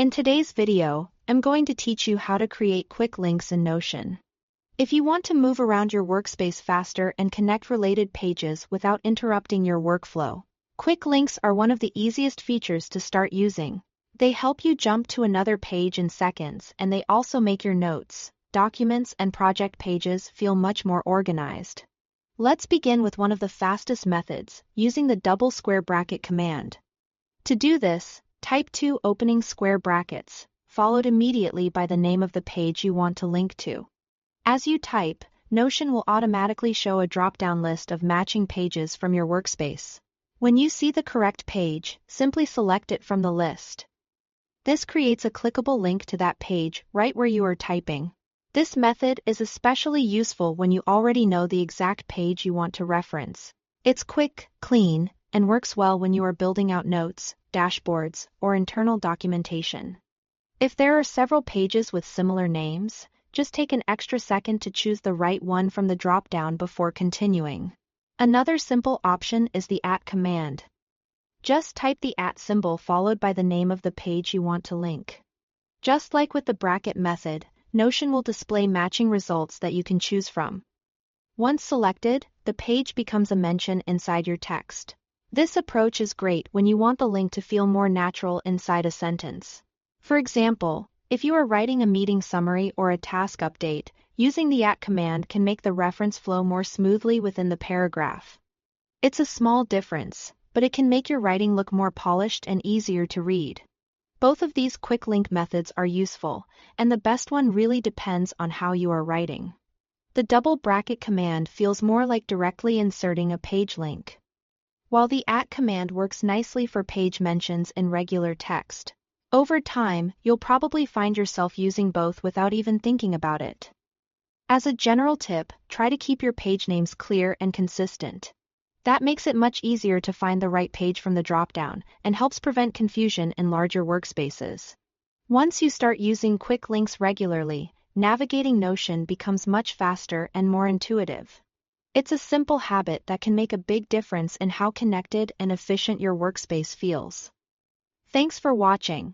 In today's video, I'm going to teach you how to create quick links in Notion. If you want to move around your workspace faster and connect related pages without interrupting your workflow, quick links are one of the easiest features to start using. They help you jump to another page in seconds, and they also make your notes, documents, and project pages feel much more organized. Let's begin with one of the fastest methods, using the double square bracket command. To do this, type 2 opening square brackets, followed immediately by the name of the page you want to link to. As you type, Notion will automatically show a drop-down list of matching pages from your workspace. When you see the correct page, simply select it from the list. This creates a clickable link to that page right where you are typing. This method is especially useful when you already know the exact page you want to reference. It's quick, clean, and works well when you are building out notes, dashboards, or internal documentation. If there are several pages with similar names, just take an extra second to choose the right one from the drop-down before continuing. Another simple option is the @ command. Just type the @ symbol followed by the name of the page you want to link. Just like with the bracket method, Notion will display matching results that you can choose from. Once selected, the page becomes a mention inside your text. This approach is great when you want the link to feel more natural inside a sentence. For example, if you are writing a meeting summary or a task update, using the @ command can make the reference flow more smoothly within the paragraph. It's a small difference, but it can make your writing look more polished and easier to read. Both of these quick link methods are useful, and the best one really depends on how you are writing. The double bracket command feels more like directly inserting a page link, while the @ command works nicely for page mentions in regular text. Over time, you'll probably find yourself using both without even thinking about it. As a general tip, try to keep your page names clear and consistent. That makes it much easier to find the right page from the dropdown and helps prevent confusion in larger workspaces. Once you start using quick links regularly, navigating Notion becomes much faster and more intuitive. It's a simple habit that can make a big difference in how connected and efficient your workspace feels. Thanks for watching.